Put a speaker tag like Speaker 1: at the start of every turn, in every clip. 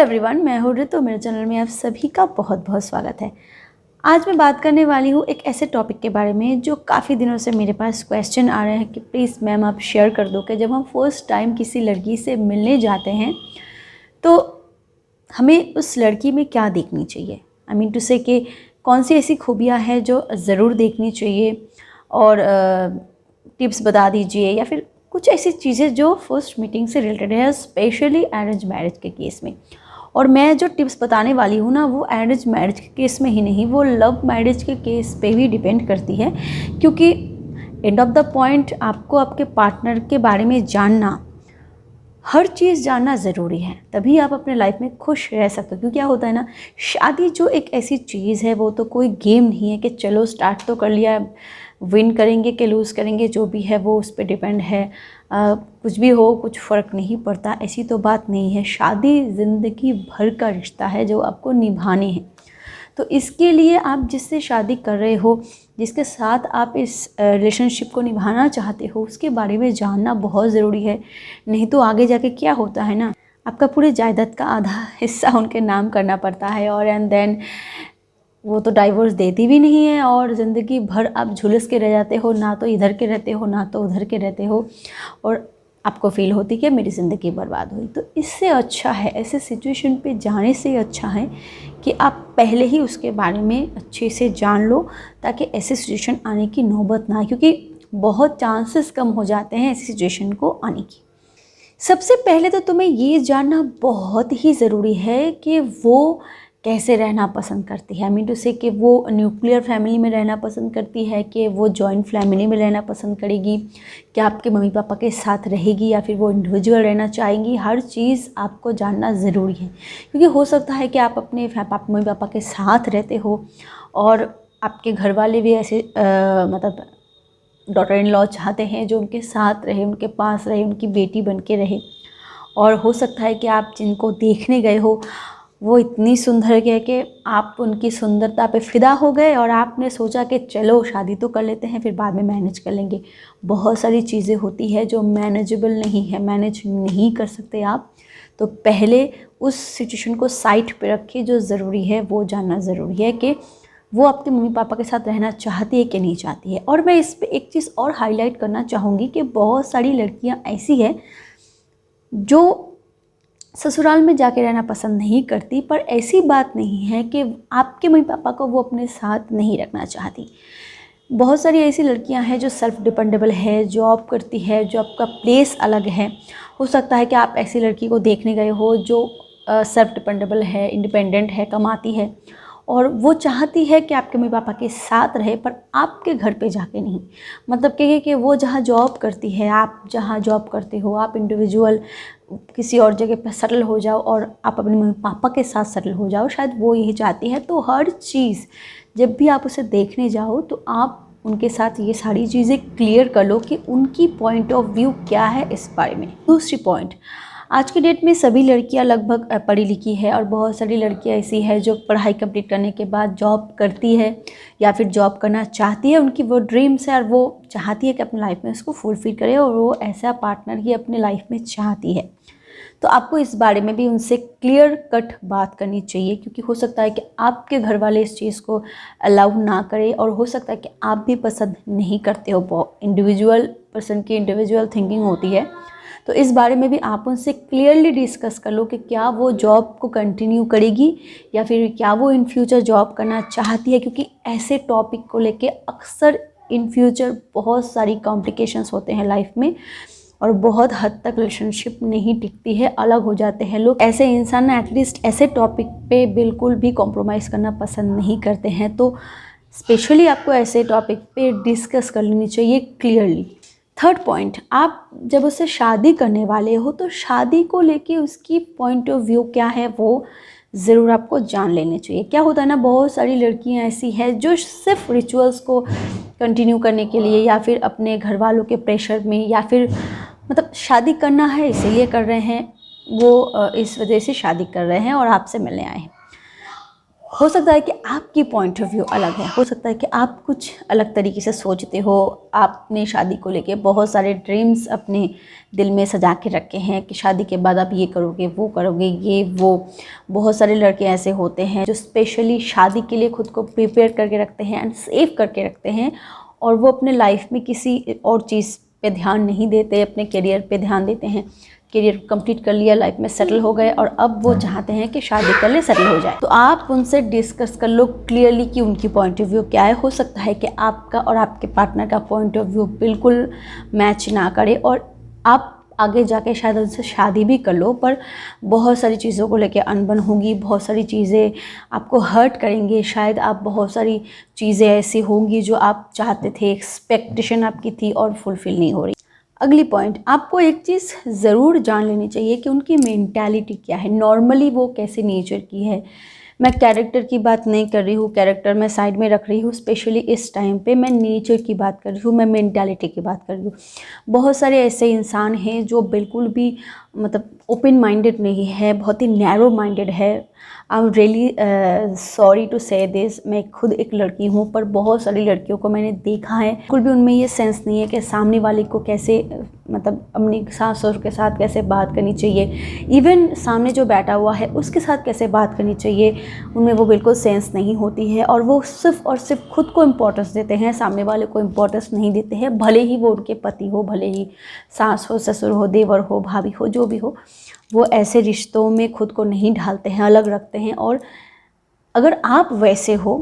Speaker 1: Everyone, मैं हूँ ऋतु। मेरे चैनल में आप सभी का बहुत बहुत स्वागत है। आज मैं बात करने वाली हूँ एक ऐसे टॉपिक के बारे में जो काफ़ी दिनों से मेरे पास क्वेश्चन आ रहे हैं कि प्लीज़ मैम आप शेयर कर दो कि जब हम फर्स्ट टाइम किसी लड़की से मिलने जाते हैं तो हमें उस लड़की में क्या देखनी चाहिए। आई मीन टू से कि कौन सी ऐसी खूबियाँ हैं जो ज़रूर देखनी चाहिए, और टिप्स बता दीजिए या फिर कुछ ऐसी चीज़ें जो फर्स्ट मीटिंग से रिलेटेड है, स्पेशली अरेंज मैरिज के केस में। और मैं जो टिप्स बताने वाली हूँ ना, वो अरेंज मैरिज के केस में ही नहीं, वो लव मैरिज के केस पे भी डिपेंड करती है, क्योंकि एंड ऑफ द पॉइंट आपको आपके पार्टनर के बारे में जानना, हर चीज़ जानना ज़रूरी है, तभी आप अपने लाइफ में खुश रह सकते हो। क्योंकि क्या होता है ना, शादी जो एक ऐसी चीज़ है, वो तो कोई गेम नहीं है कि चलो स्टार्ट तो कर लिया, विन करेंगे कि लूज़ करेंगे, जो भी है वो उस पर डिपेंड है, कुछ भी हो कुछ फ़र्क नहीं पड़ता, ऐसी तो बात नहीं है। शादी ज़िंदगी भर का रिश्ता है जो आपको निभानी है। तो इसके लिए आप जिससे शादी कर रहे हो, जिसके साथ आप इस रिलेशनशिप को निभाना चाहते हो, उसके बारे में जानना बहुत ज़रूरी है। नहीं तो आगे जाके क्या होता है ना, आपका पूरे जायदाद का आधा हिस्सा उनके नाम करना पड़ता है, और एंड देन वो तो डाइवोर्स देती भी नहीं है, और ज़िंदगी भर आप झुलस के रह जाते हो, ना तो इधर के रहते हो ना तो उधर के रहते हो, और आपको फील होती कि मेरी ज़िंदगी बर्बाद हुई। तो इससे अच्छा है, ऐसे सिचुएशन पे जाने से अच्छा है कि आप पहले ही उसके बारे में अच्छे से जान लो, ताकि ऐसे सिचुएशन आने की नौबत ना आए, क्योंकि बहुत चांसेस कम हो जाते हैं ऐसी सिचुएशन को आने की। सबसे पहले तो तुम्हें ये जानना बहुत ही ज़रूरी है कि वो कैसे रहना पसंद करती है। आई मीन टू से कि वो न्यूक्लियर फैमिली में रहना पसंद करती है कि वो जॉइंट फैमिली में रहना पसंद करेगी, क्या आपके मम्मी पापा के साथ रहेगी या फिर वो इंडिविजुअल रहना चाहेंगी। हर चीज़ आपको जानना ज़रूरी है, क्योंकि हो सकता है कि आप अपने मम्मी पापा के साथ रहते हो और आपके घर वाले भी ऐसे मतलब डॉटर इन लॉ चाहते हैं जो उनके साथ रहे, उनके पास रहे, उनकी बेटी बन के रहे। और हो सकता है कि आप जिनको देखने गए हो वो इतनी सुंदर है कि आप उनकी सुंदरता पे फ़िदा हो गए, और आपने सोचा कि चलो शादी तो कर लेते हैं, फिर बाद में मैनेज कर लेंगे। बहुत सारी चीज़ें होती है जो मैनेजेबल नहीं है, मैनेज नहीं कर सकते आप। तो पहले उस सिचुएशन को साइड पे रखिए, जो ज़रूरी है वो जानना ज़रूरी है कि वो आपके मम्मी पापा के साथ रहना चाहती है कि नहीं चाहती है। और मैं इस पर एक चीज़ और हाईलाइट करना चाहूँगी कि बहुत सारी लड़कियाँ ऐसी हैं जो ससुराल में जाके रहना पसंद नहीं करती, पर ऐसी बात नहीं है कि आपके मम्मी पापा को वो अपने साथ नहीं रखना चाहती। बहुत सारी ऐसी लड़कियां हैं जो सेल्फ डिपेंडेबल है, जॉब करती है, जो आपका प्लेस अलग है। हो सकता है कि आप ऐसी लड़की को देखने गए हो जो सेल्फ डिपेंडेबल है, इंडिपेंडेंट है, कमाती है, और वो चाहती है कि आपके मम्मी पापा के साथ रहे, पर आपके घर पे जाके नहीं। मतलब कि वो जहाँ जॉब करती है, आप जहाँ जॉब करते हो, आप इंडिविजुअल किसी और जगह पर सेटल हो जाओ और आप अपने मम्मी पापा के साथ सेटल हो जाओ, शायद वो यही चाहती है। तो हर चीज़ जब भी आप उसे देखने जाओ तो आप उनके साथ ये सारी चीज़ें क्लियर कर लो कि उनकी पॉइंट ऑफ व्यू क्या है इस बारे में। दूसरी पॉइंट, आज की डेट में सभी लड़कियां लगभग पढ़ी लिखी है, और बहुत सारी लड़कियां ऐसी है जो पढ़ाई कंप्लीट करने के बाद जॉब करती है या फिर जॉब करना चाहती है। उनकी वो ड्रीम्स है और वो चाहती है कि अपनी लाइफ में उसको फुलफिल करे, और वो ऐसा पार्टनर ही अपने लाइफ में चाहती है। तो आपको इस बारे में भी उनसे क्लियर कट बात करनी चाहिए, क्योंकि हो सकता है कि आपके घर वाले इस चीज़ को अलाउ ना करें, और हो सकता है कि आप भी पसंद नहीं करते हो। इंडिविजुअल पर्सन की इंडिविजुअल थिंकिंग होती है। तो इस बारे में भी आप उनसे क्लियरली डिस्कस कर लो कि क्या वो जॉब को कंटिन्यू करेगी या फिर क्या वो इन फ्यूचर जॉब करना चाहती है, क्योंकि ऐसे टॉपिक को लेके अक्सर इन फ्यूचर बहुत सारी कॉम्प्लिकेशंस होते हैं लाइफ में, और बहुत हद तक रिलेशनशिप नहीं टिकती है, अलग हो जाते हैं लोग। ऐसे इंसान एटलीस्ट ऐसे टॉपिक पे बिल्कुल भी कॉम्प्रोमाइज़ करना पसंद नहीं करते हैं। तो स्पेशली आपको ऐसे टॉपिक पे डिस्कस कर लेनी चाहिए क्लियरली। थर्ड पॉइंट, आप जब उससे शादी करने वाले हो तो शादी को लेके उसकी पॉइंट ऑफ व्यू क्या है वो ज़रूर आपको जान लेने चाहिए। क्या होता है ना, बहुत सारी लड़कियां ऐसी हैं जो सिर्फ रिचुअल्स को कंटिन्यू करने के लिए, या फिर अपने घर वालों के प्रेशर में, या फिर मतलब शादी करना है इसीलिए कर रहे हैं, वो इस वजह से शादी कर रहे हैं और आपसे मिलने आए हैं। हो सकता है कि आपकी पॉइंट ऑफ व्यू अलग है, हो सकता है कि आप कुछ अलग तरीके से सोचते हो। आपने शादी को लेके बहुत सारे ड्रीम्स अपने दिल में सजा के रखे हैं कि शादी के बाद आप ये करोगे, वो करोगे, ये वो। बहुत सारे लड़के ऐसे होते हैं जो स्पेशली शादी के लिए खुद को प्रिपेयर करके रखते हैं एंड सेव करके रखते हैं, और वो अपने लाइफ में किसी और चीज़ पे ध्यान नहीं देते, अपने करियर पे ध्यान देते हैं। करियर कंप्लीट कर लिया, लाइफ में सेटल हो गए, और अब वो चाहते हैं कि शादी कर ले, सेटल हो जाए। तो आप उनसे डिस्कस कर लो क्लियरली कि उनकी पॉइंट ऑफ व्यू क्या है। हो सकता है कि आपका और आपके पार्टनर का पॉइंट ऑफ व्यू बिल्कुल मैच ना करे, और आप आगे जाके शायद उनसे शादी भी कर लो, पर बहुत सारी चीज़ों को लेके अनबन होगी, बहुत सारी चीज़ें आपको हर्ट करेंगे। शायद आप बहुत सारी चीज़ें ऐसी होंगी जो आप चाहते थे, एक्सपेक्टेशन आपकी थी और फुलफ़िल नहीं हो रही। अगली पॉइंट, आपको एक चीज़ ज़रूर जान लेनी चाहिए कि उनकी मेंटालिटी क्या है, नॉर्मली वो कैसे नेचर की है। मैं कैरेक्टर की बात नहीं कर रही हूँ, कैरेक्टर मैं साइड में रख रही हूँ, स्पेशली इस टाइम पे मैं नेचर की बात कर रही हूँ, मैं मेंटालिटी की बात कर रही हूँ। बहुत सारे ऐसे इंसान हैं जो बिल्कुल भी मतलब ओपन माइंडेड नहीं है, बहुत ही नैरो माइंडेड है। I am really sorry to say this, मैं खुद एक लड़की हूँ, पर बहुत सारी लड़कियों को मैंने देखा है, बिल्कुल भी उनमें ये सेंस नहीं है कि सामने वाले को कैसे मतलब अपनी सास ससुर के साथ कैसे बात करनी चाहिए, इवन सामने जो बैठा हुआ है उसके साथ कैसे बात करनी चाहिए, उनमें वो बिल्कुल सेंस नहीं होती है। और वो सिर्फ़ और सिर्फ खुद को इम्पोर्टेंस देते हैं, सामने वाले को इम्पोर्टेंस नहीं देते हैं, भले ही वो उनके पति हो, भले ही सास हो, ससुर हो, देवर हो, भाभी हो, जो भी हो, वो ऐसे रिश्तों में खुद को नहीं ढालते हैं, अलग रखते हैं। और अगर आप वैसे हो,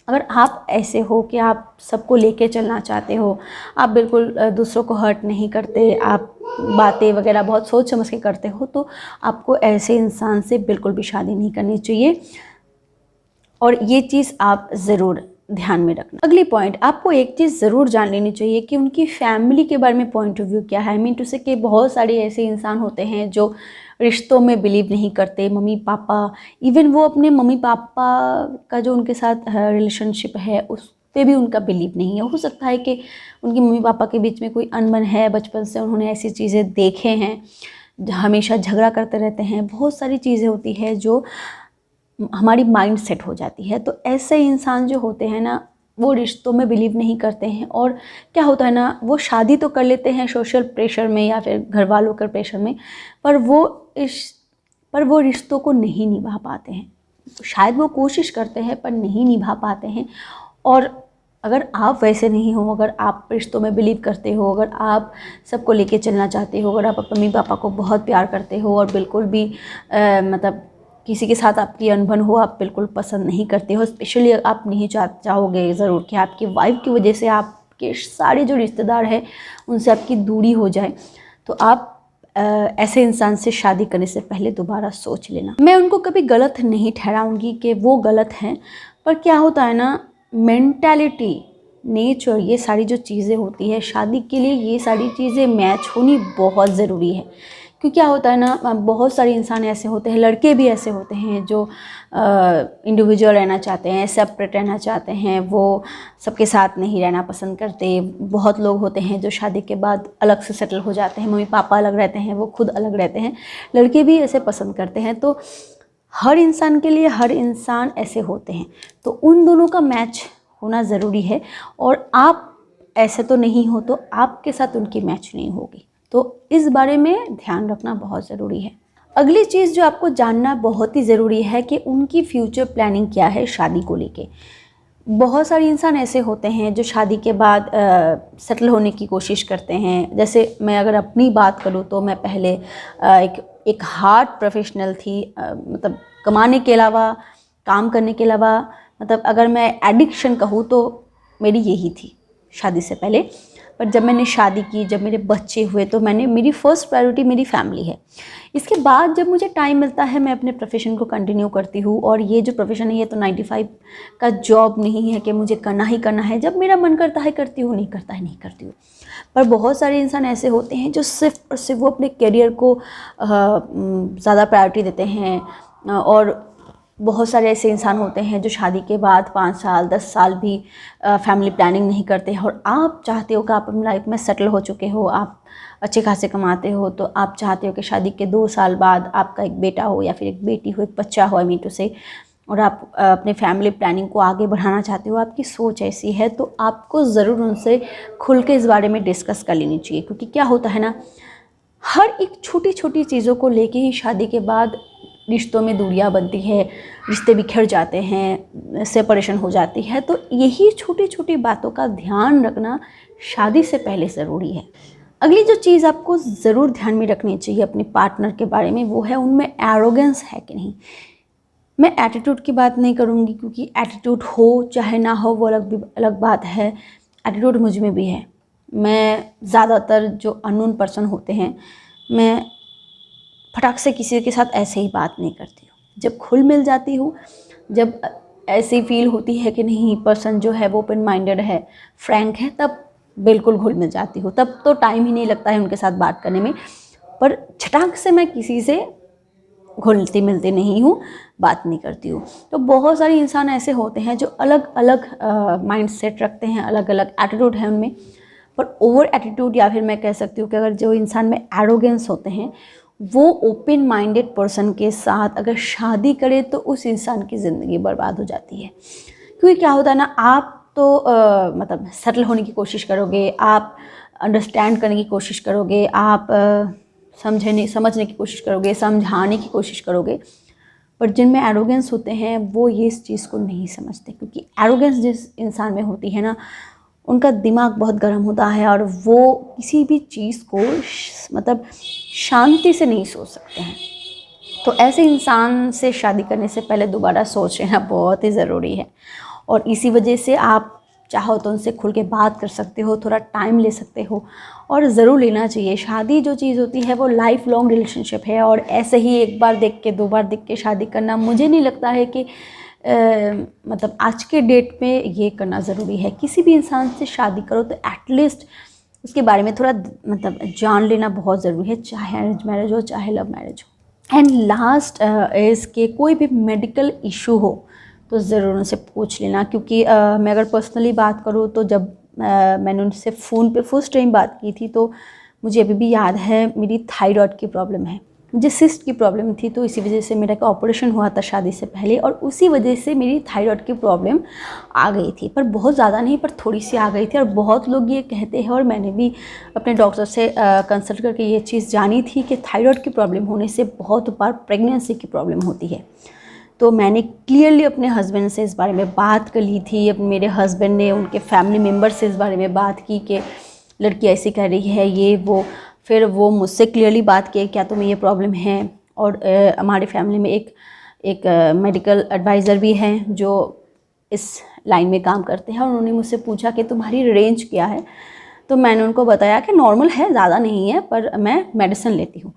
Speaker 1: अगर आप ऐसे हो कि आप सबको लेके चलना चाहते हो, आप बिल्कुल दूसरों को हर्ट नहीं करते, आप बातें वगैरह बहुत सोच समझ के करते हो, तो आपको ऐसे इंसान से बिल्कुल भी शादी नहीं करनी चाहिए, और ये चीज़ आप ज़रूर ध्यान में रखना। अगली पॉइंट, आपको एक चीज़ ज़रूर जान लेनी चाहिए कि उनकी फैमिली के बारे में पॉइंट ऑफ व्यू क्या है। आई मीन टू से कि बहुत सारे ऐसे इंसान होते हैं जो रिश्तों में बिलीव नहीं करते। मम्मी पापा, इवन वो अपने मम्मी पापा का जो उनके साथ रिलेशनशिप है उस पे भी उनका बिलीव नहीं है। हो सकता है कि उनके मम्मी पापा के बीच में कोई अनबन है, बचपन से उन्होंने ऐसी चीज़ें देखे हैं, हमेशा झगड़ा करते रहते हैं, बहुत सारी चीज़ें होती है जो हमारी माइंड सेट हो जाती है। तो ऐसे इंसान जो होते हैं ना, वो रिश्तों में बिलीव नहीं करते हैं, और क्या होता है ना, वो शादी तो कर लेते हैं सोशल प्रेशर में या फिर घर वालों के प्रेशर में, पर वो रिश्तों को नहीं निभा पाते हैं। शायद वो कोशिश करते हैं पर नहीं निभा पाते हैं। और अगर आप वैसे नहीं हो, अगर आप रिश्तों में बिलीव करते हो, अगर आप सबको लेके चलना चाहते हो, अगर आप अपने मम्मी पापा को बहुत प्यार करते हो और बिल्कुल भी मतलब किसी के साथ आपकी अनबन हो आप बिल्कुल पसंद नहीं करते हो, स्पेशली आप नहीं चाहोगे ज़रूर कि आपकी वाइफ की वजह से आपके सारे जो रिश्तेदार हैं उनसे आपकी दूरी हो जाए, तो आप ऐसे इंसान से शादी करने से पहले दोबारा सोच लेना। मैं उनको कभी गलत नहीं ठहराऊंगी कि वो गलत हैं, पर क्या होता है ना, मेंटालिटी, नेचर, ये सारी जो चीज़ें होती है शादी के लिए, ये सारी चीज़ें मैच होनी बहुत ज़रूरी है। क्योंकि क्या होता है ना, बहुत सारे इंसान ऐसे होते हैं, लड़के भी ऐसे होते हैं जो इंडिविजुअल रहना चाहते हैं, सेपरेट रहना चाहते हैं, वो सबके साथ नहीं रहना पसंद करते। बहुत लोग होते हैं जो शादी के बाद अलग से सेटल हो जाते हैं, मम्मी पापा अलग रहते हैं, वो खुद अलग रहते हैं, लड़के भी ऐसे पसंद करते हैं। तो हर इंसान के लिए हर इंसान ऐसे होते हैं, तो उन दोनों का मैच होना ज़रूरी है। और आप ऐसे तो नहीं हो तो आपके साथ उनकी मैच नहीं होगी, तो इस बारे में ध्यान रखना बहुत ज़रूरी है। अगली चीज़ जो आपको जानना बहुत ही ज़रूरी है कि उनकी फ्यूचर प्लानिंग क्या है शादी को लेके। बहुत सारे इंसान ऐसे होते हैं जो शादी के बाद सेटल होने की कोशिश करते हैं। जैसे मैं अगर अपनी बात करूँ तो मैं पहले एक हार्ड प्रोफेशनल थी, मतलब कमाने के अलावा, काम करने के अलावा, मतलब अगर मैं एडिक्शन कहूँ तो मेरी यही थी शादी से पहले। पर जब मैंने शादी की, जब मेरे बच्चे हुए, तो मेरी फ़र्स्ट प्रायोरिटी मेरी फैमिली है। इसके बाद जब मुझे टाइम मिलता है मैं अपने प्रोफेशन को कंटिन्यू करती हूँ। और ये जो प्रोफेशन है ये तो 9 to 5 का जॉब नहीं है कि मुझे करना ही करना है, जब मेरा मन करता है करती हूँ, नहीं करता है नहीं करती हूँ। पर बहुत सारे इंसान ऐसे होते हैं जो सिर्फ और सिर्फ वो अपने करियर को ज़्यादा प्रायोरिटी देते हैं। और बहुत सारे ऐसे इंसान होते हैं जो शादी के बाद 5 साल 10 साल भी फैमिली प्लानिंग नहीं करते हैं। और आप चाहते हो कि आप अपनी लाइफ में सेटल हो चुके हो, आप अच्छे खासे कमाते हो, तो आप चाहते हो कि शादी के 2 साल बाद आपका एक बेटा हो या फिर एक बेटी हो, एक बच्चा हो, आई मीन टू से, और आप अपने फैमिली प्लानिंग को आगे बढ़ाना चाहते हो, आपकी सोच ऐसी है, तो आपको ज़रूर उनसे खुल के इस बारे में डिस्कस कर लेनी चाहिए। क्योंकि क्या होता है ना, हर एक छोटी छोटी चीज़ों को लेके ही शादी के बाद रिश्तों में दूरियां बनती है, रिश्ते बिखर जाते हैं, सेपरेशन हो जाती है। तो यही छोटी छोटी बातों का ध्यान रखना शादी से पहले ज़रूरी है। अगली जो चीज़ आपको ज़रूर ध्यान में रखनी चाहिए अपने पार्टनर के बारे में, वो है उनमें एरोगेंस है कि नहीं। मैं एटीट्यूड की बात नहीं करूँगी, क्योंकि एटीट्यूड हो चाहे ना हो वो अलग बात है। एटीट्यूड मुझ में भी है। मैं ज़्यादातर जो अननोन पर्सन होते हैं, मैं फटाक से किसी के साथ ऐसे ही बात नहीं करती हूँ। जब खुल मिल जाती हूँ, जब ऐसी फील होती है कि नहीं पर्सन जो है वो ओपन माइंडेड है, फ्रैंक है, तब बिल्कुल घुल मिल जाती हूँ। तब तो टाइम ही नहीं लगता है उनके साथ बात करने में। पर छटाक से मैं किसी से घुलती मिलती नहीं हूँ, बात नहीं करती हूँ। तो बहुत सारे इंसान ऐसे होते हैं जो अलग अलग माइंड सेट रखते हैं, अलग अलग एटीट्यूड है उनमें। पर ओवर एटीट्यूड, या फिर मैं कह सकती हूँ कि अगर जो इंसान में एरोगेंस होते हैं, वो ओपन माइंडेड पर्सन के साथ अगर शादी करे तो उस इंसान की ज़िंदगी बर्बाद हो जाती है। क्योंकि क्या होता है ना, आप तो मतलब सेटल होने की कोशिश करोगे, आप अंडरस्टैंड करने की कोशिश करोगे, आप समझने की कोशिश करोगे, समझाने की कोशिश करोगे। पर जिनमें एरोगेंस होते हैं वो ये इस चीज़ को नहीं समझते। क्योंकि एरोगेंस जिस इंसान में होती है ना, उनका दिमाग बहुत गर्म होता है और वो किसी भी चीज़ को मतलब शांति से नहीं सोच सकते हैं। तो ऐसे इंसान से शादी करने से पहले दोबारा सोच लेना बहुत ही ज़रूरी है। और इसी वजह से आप चाहो तो उनसे खुल के बात कर सकते हो, थोड़ा टाइम ले सकते हो, और ज़रूर लेना चाहिए। शादी जो चीज़ होती है वो लाइफ लॉन्ग रिलेशनशिप है, और ऐसे ही एक बार देख के 2 बार देख के शादी करना मुझे नहीं लगता है कि मतलब आज के डेट में ये करना ज़रूरी है। किसी भी इंसान से शादी करो तो एटलीस्ट उसके बारे में थोड़ा मतलब जान लेना बहुत ज़रूरी है, चाहे अरेंज मैरिज हो चाहे लव मैरिज हो। एंड लास्ट इज़ के कोई भी मेडिकल इशू हो तो ज़रूर उनसे पूछ लेना। क्योंकि मैं अगर पर्सनली बात करूँ तो जब मैंने उनसे फ़ोन पे फर्स्ट टाइम बात की थी, तो मुझे अभी भी याद है मेरी थायराइड की प्रॉब्लम है, मुझे सिस्ट की प्रॉब्लम थी। तो इसी वजह से मेरा एक ऑपरेशन हुआ था शादी से पहले, और उसी वजह से मेरी थायराइड की प्रॉब्लम आ गई थी। पर बहुत ज़्यादा नहीं, पर थोड़ी सी आ गई थी। और बहुत लोग ये कहते हैं, और मैंने भी अपने डॉक्टर से कंसल्ट करके ये चीज़ जानी थी कि थायराइड की प्रॉब्लम होने से बहुत बार प्रेगनेंसी की प्रॉब्लम होती है। तो मैंने क्लियरली अपने हस्बैंड से इस बारे में बात कर ली थी। अब मेरे हस्बैंड ने उनके फैमिली मेम्बर से इस बारे में बात की कि लड़की ऐसी कह रही है, ये वो। फिर वो मुझसे क्लियरली बात किए क्या तुम्हें ये प्रॉब्लम है। और हमारे फैमिली में एक मेडिकल एडवाइज़र भी हैं जो इस लाइन में काम करते हैं, और उन्होंने मुझसे पूछा कि तुम्हारी रेंज क्या है। तो मैंने उनको बताया कि नॉर्मल है, ज़्यादा नहीं है, पर मैं मेडिसिन लेती हूँ।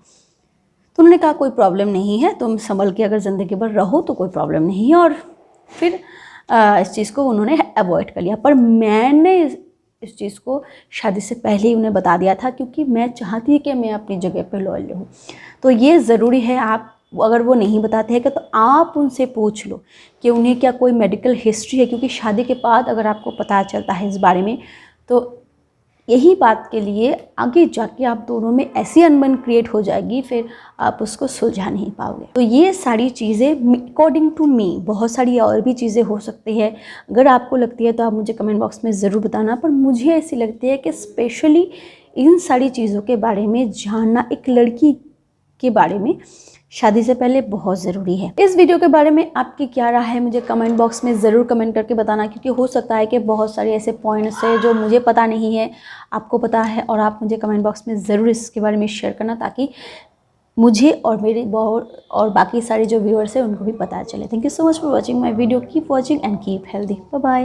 Speaker 1: तो उन्होंने कहा कोई प्रॉब्लम नहीं है, तुम संभल के अगर ज़िंदगी भर रहो तो कोई प्रॉब्लम नहीं है। और फिर इस चीज़ को उन्होंने अवॉइड कर लिया। पर मैंने इस चीज़ को शादी से पहले ही उन्हें बता दिया था, क्योंकि मैं चाहती कि मैं अपनी जगह पर लॉयल रहूँ। तो ये ज़रूरी है, आप अगर वो नहीं बताते हैं तो आप उनसे पूछ लो कि उन्हें क्या कोई मेडिकल हिस्ट्री है। क्योंकि शादी के बाद अगर आपको पता चलता है इस बारे में, तो यही बात के लिए आगे जाके आप दोनों में ऐसी अनबन क्रिएट हो जाएगी, फिर आप उसको सुलझा नहीं पाओगे। तो ये सारी चीज़ें अकॉर्डिंग टू मी, बहुत सारी और भी चीज़ें हो सकती है। अगर आपको लगती है तो आप मुझे कमेंट बॉक्स में ज़रूर बताना। पर मुझे ऐसी लगती है कि स्पेशली इन सारी चीज़ों के बारे में जानना एक लड़की के बारे में शादी से पहले बहुत ज़रूरी है। इस वीडियो के बारे में आपकी क्या राय है, मुझे कमेंट बॉक्स में ज़रूर कमेंट करके बताना। क्योंकि हो सकता है कि बहुत सारे ऐसे पॉइंट्स हैं जो मुझे पता नहीं है, आपको पता है, और आप मुझे कमेंट बॉक्स में ज़रूर इसके बारे में शेयर करना, ताकि मुझे और मेरे और बाकी सारे जो व्यूअर्स हैं उनको भी पता चले। Thank you so much for watching my video. Keep watching and keep healthy. Bye bye.